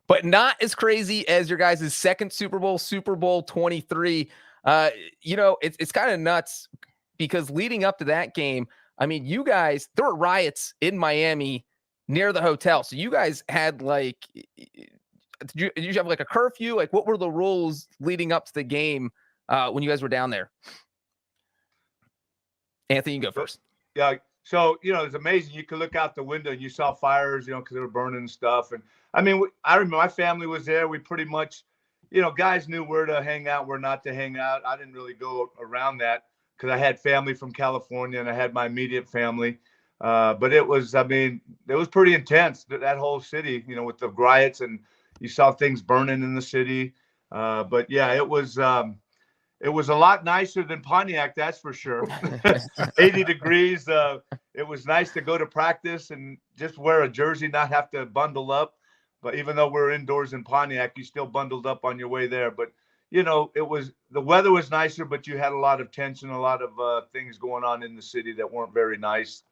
but not as crazy as your guys' second Super Bowl 23. It's kind of nuts because leading up to that game, I mean, you guys, there were riots in Miami near the hotel. So you guys had did you have like a curfew? Like, what were the rules leading up to the game when you guys were down there? Anthony, you can go first. Yeah. So, it's amazing. You could look out the window and you saw fires, because they were burning stuff. And I mean, I remember my family was there. We pretty much, guys knew where to hang out, where not to hang out. I didn't really go around that because I had family from California and I had my immediate family. But it was pretty intense, that whole city, with the riots, and you saw things burning in the city. But yeah, it was a lot nicer than Pontiac, that's for sure. 80 degrees. It was nice to go to practice and just wear a jersey, not have to bundle up. But even though we're indoors in Pontiac, you still bundled up on your way there. But, the weather was nicer, but you had a lot of tension, a lot of things going on in the city that weren't very nice.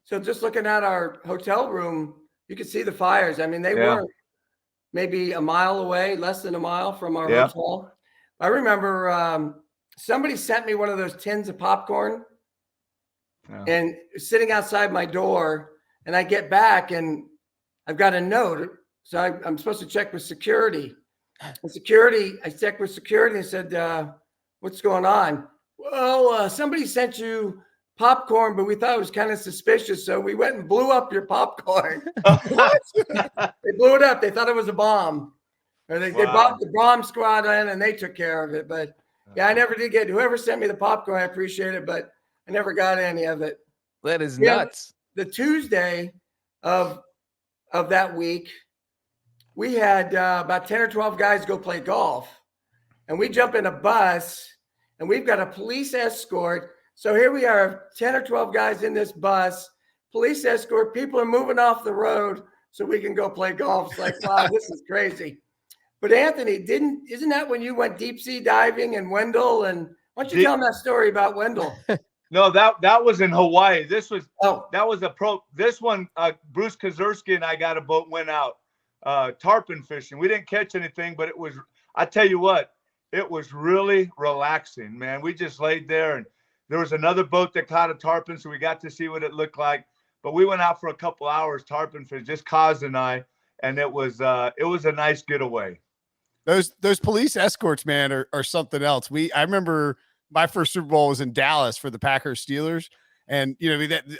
So just looking at our hotel room, you could see the fires. I mean, they weren't maybe a mile away, less than a mile from our hotel. I remember somebody sent me one of those tins of popcorn and sitting outside my door, and I get back and I've got a note. So I'm supposed to check with security. I checked with security and said, what's going on? Well, somebody sent you popcorn, but we thought it was kind of suspicious. So we went and blew up your popcorn. What? They blew it up. They thought it was a bomb. Or they brought the bomb squad in and they took care of it. But yeah, I never did get whoever sent me the popcorn. I appreciate it, but I never got any of it. That is nuts. The Tuesday of that week, we had about 10 or 12 guys go play golf. And we jump in a bus and we've got a police escort. So here we are, 10 or 12 guys in this bus, police escort. People are moving off the road so we can go play golf. It's like, wow, this is crazy. But Anthony, isn't that when you went deep sea diving in Wendell? And why don't you tell them that story about Wendell? No, that was in Hawaii. This was that was a pro. This one, Bruce Kozerski and I got a boat, went out tarpon fishing. We didn't catch anything, but I tell you what, it was really relaxing, man. We just laid there, and there was another boat that caught a tarpon, so we got to see what it looked like. But we went out for a couple hours tarpon fish, just Kaz and I, and it was a nice getaway. Those police escorts, man, are something else. I remember my first Super Bowl was in Dallas for the Packers Steelers, and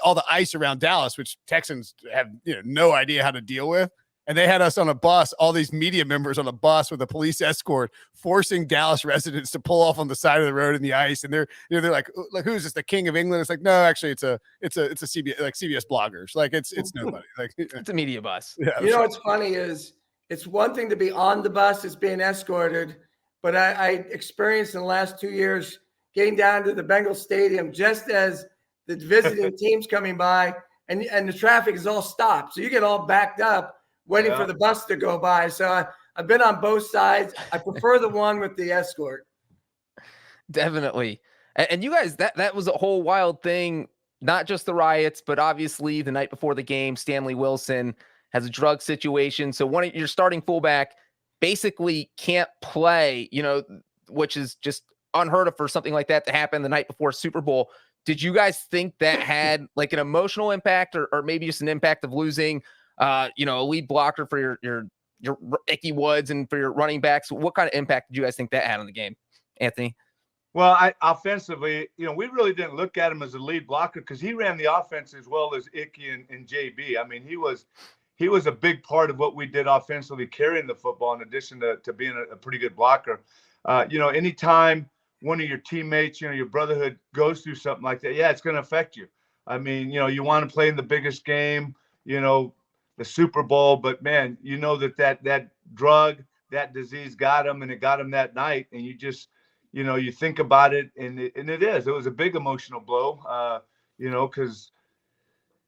all the ice around Dallas, which Texans have no idea how to deal with. And they had us on a bus, all these media members on a bus with a police escort, forcing Dallas residents to pull off on the side of the road in the ice. And they're like, who's this? The King of England? It's like, no, actually, it's a CBS, like CBS bloggers. Like it's nobody. Like it's a media bus. Yeah, what's funny is it's one thing to be on the bus, it's being escorted, but I experienced in the last 2 years getting down to the Bengals stadium just as the visiting team's coming by, and the traffic is all stopped, so you get all backed up waiting for the bus to go by. So I've been on both sides. I prefer the one with the escort. Definitely. And you guys, that was a whole wild thing, not just the riots, but obviously the night before the game, Stanley Wilson has a drug situation. So one of your starting fullback basically can't play, which is just unheard of for something like that to happen the night before Super Bowl. Did you guys think that had like an emotional impact or maybe just an impact of losing a lead blocker for your Ickey Woods and for your running backs? What kind of impact did you guys think that had on the game, Anthony? Well, offensively, we really didn't look at him as a lead blocker because he ran the offense as well as Ickey and JB. I mean, he was a big part of what we did offensively, carrying the football in addition to being a pretty good blocker. Anytime one of your teammates, your brotherhood goes through something like that, it's going to affect you. I mean, you want to play in the biggest game, the Super Bowl, but man, that drug, that disease got him, and it got him that night. And you just, you think about it, and it was a big emotional blow, because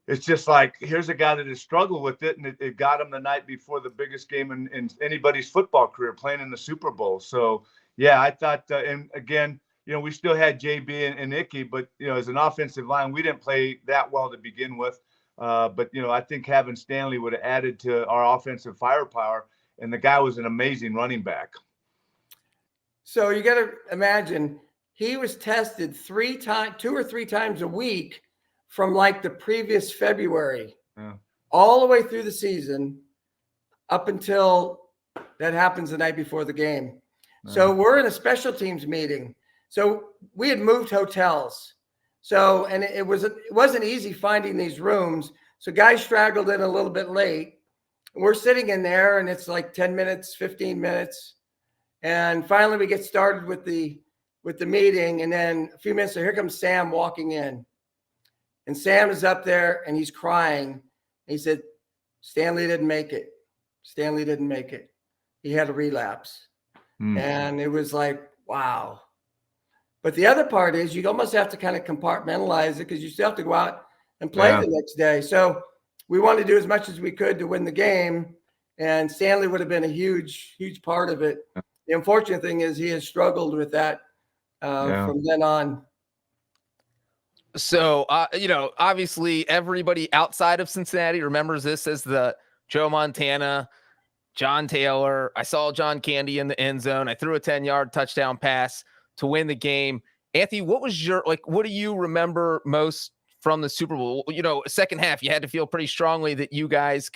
it's just like, here's a guy that has struggled with it, and it got him the night before the biggest game in anybody's football career, playing in the Super Bowl. So, yeah, I thought, and again, we still had JB and Ickey, but, as an offensive line, we didn't play that well to begin with. But, I think having Stanley would have added to our offensive firepower, and the guy was an amazing running back. So you got to imagine he was tested 2 or 3 times a week from like the previous February, all the way through the season up until that happens the night before the game. So we're in a special teams meeting. So we had moved hotels. So, and it wasn't easy finding these rooms. So guys straggled in a little bit late. We're sitting in there and it's like 10 minutes, 15 minutes. And finally we get started with the meeting. And then a few minutes later, here comes Sam walking in. And Sam is up there and he's crying. He said, Stanley didn't make it. Stanley didn't make it. He had a relapse. And it was like, wow. But the other part is you almost have to kind of compartmentalize it because you still have to go out and play the next day. So we wanted to do as much as we could to win the game. And Stanley would have been a huge, huge part of it. The unfortunate thing is he has struggled with that from then on. So, obviously everybody outside of Cincinnati remembers this as the Joe Montana, John Taylor. I saw John Candy in the end zone. I threw a 10-yard touchdown pass to win the game. Anthony, what do you remember most from the Super Bowl? Second half, you had to feel pretty strongly that you guys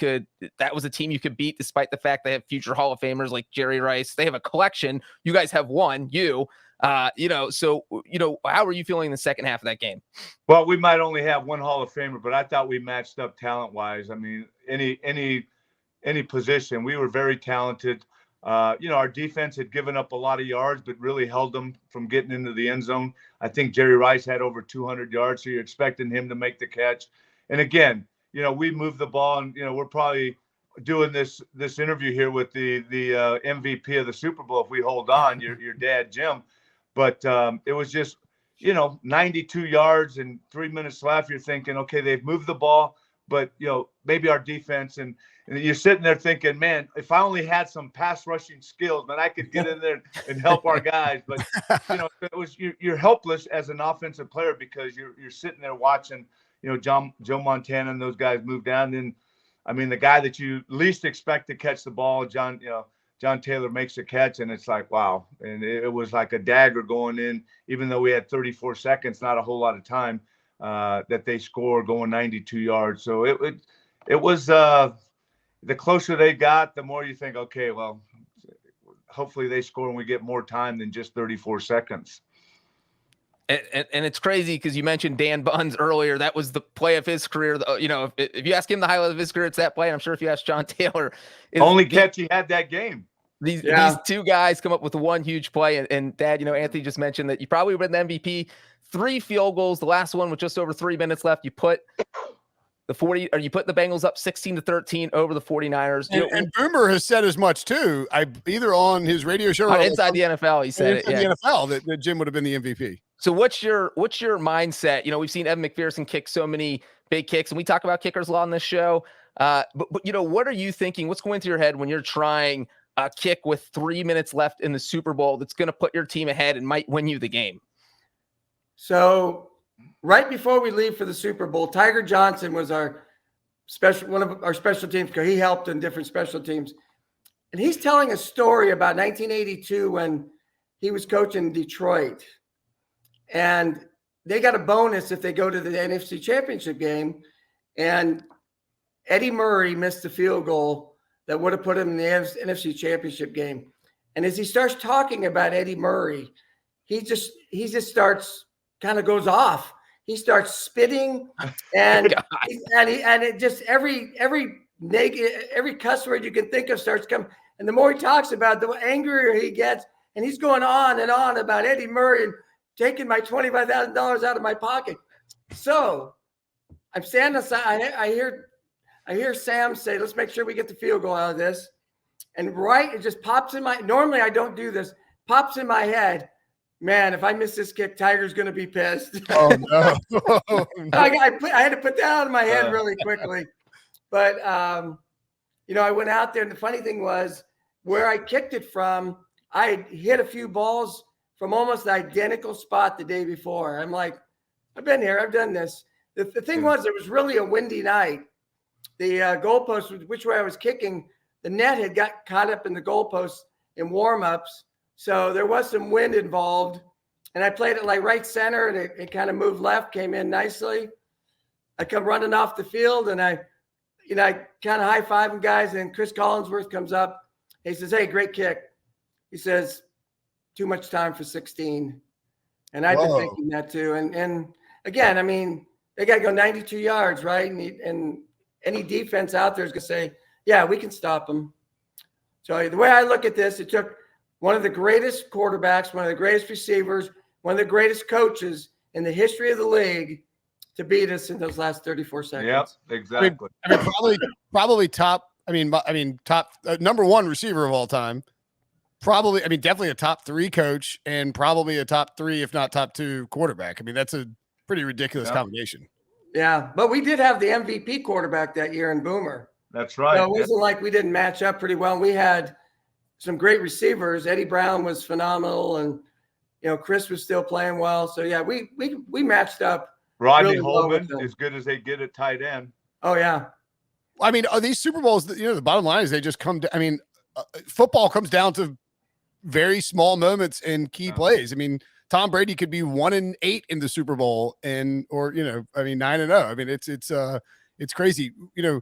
that was a team you could beat despite the fact they have future Hall of Famers like Jerry Rice. They have a collection. You guys have one, so how were you feeling in the second half of that game? Well, we might only have one Hall of Famer, but I thought we matched up talent-wise. I mean, any position, we were very talented. Our defense had given up a lot of yards, but really held them from getting into the end zone. I think Jerry Rice had over 200 yards, so you're expecting him to make the catch. And again, we moved the ball, and we're probably doing this interview here with the MVP of the Super Bowl if we hold on, your dad Jim. But it was just 92 yards and 3 minutes left. You're thinking, okay, they've moved the ball, but maybe our defense and you're sitting there thinking, man, if I only had some pass rushing skills, man, I could get in there and help our guys. But it was you're helpless as an offensive player because you're sitting there watching, Joe Montana and those guys move down. And I mean, the guy that you least expect to catch the ball, John Taylor makes a catch, and it's like, wow. And it was like a dagger going in, even though we had 34 seconds, not a whole lot of time, that they score going 92 yards. So it was the closer they got, the more you think, okay, well, hopefully they score and we get more time than just 34 seconds. And it's crazy because you mentioned Dan Buns earlier. That was the play of his career. If you ask him the highlight of his career, it's that play. And I'm sure if you ask John Taylor, only catch he had that game. These two guys come up with one huge play. And Dad, Anthony just mentioned that you probably win the MVP. 3 field goals. The last one with just over 3 minutes left. You put the Bengals up 16-13 over the 49ers. And Boomer has said as much too. Either on his radio show or Inside the NFL, he said it. The NFL that Jim would have been the MVP. So what's your mindset? We've seen Evan McPherson kick so many big kicks, and we talk about kickers a lot on this show. But what are you thinking? What's going through your head when you're trying a kick with 3 minutes left in the Super Bowl that's going to put your team ahead and might win you the game? So right before we leave for the Super Bowl, Tiger Johnson was one of our special teams because he helped in different special teams. And he's telling a story about 1982 when he was coaching Detroit. And they got a bonus if they go to the NFC Championship game. And Eddie Murray missed the field goal that would have put him in the NFC Championship game. And as he starts talking about Eddie Murray, he just kind of goes off. He starts spitting and it just every cuss word you can think of starts coming. And the more he talks about it, the angrier he gets. And he's going on and on about Eddie Murray and taking my $25,000 out of my pocket. So I'm standing aside. I hear Sam say, let's make sure we get the field goal out of this. And it just pops in normally I don't do this, pops in my head. Man, if I miss this kick, Tiger's going to be pissed. Oh, no. I had to put that out of my head really quickly. But, I went out there, and the funny thing was where I kicked it from, I had hit a few balls from almost the identical spot the day before. I'm like, I've been here. I've done this. The thing was, it was really a windy night. The goalpost, which way I was kicking, the net had got caught up in the goalpost in warm-ups. So there was some wind involved. And I played it like right center, and it kind of moved left, came in nicely. I come running off the field, and I kind of high-fiving guys, and Chris Collinsworth comes up. He says, "Hey, great kick." He says, "Too much time for 16." And I've been thinking that too. And again, I mean, they got to go 92 yards, right? And any defense out there is going to say, "Yeah, we can stop them." So the way I look at this, it took one of the greatest quarterbacks, one of the greatest receivers, one of the greatest coaches in the history of the league to beat us in those last 34 seconds. Yep, exactly. I mean, probably top. I mean, top number one receiver of all time. Probably, I mean, definitely a top 3 coach, and probably a top 3, if not top 2 quarterback. I mean, that's a pretty ridiculous combination. Yeah, but we did have the MVP quarterback that year in Boomer. That's right. So it wasn't like we didn't match up pretty well. We had some great receivers. Eddie Brown was phenomenal, and Chris was still playing well. So yeah, we matched up. Rodney really well Holman, as good as they get at tight end. Oh yeah. I mean, are these Super Bowls? The bottom line is they just come to. I mean, football comes down to very small moments and key plays. I mean, Tom Brady could be 1-8 in the Super Bowl, or 9-0. I mean, it's crazy.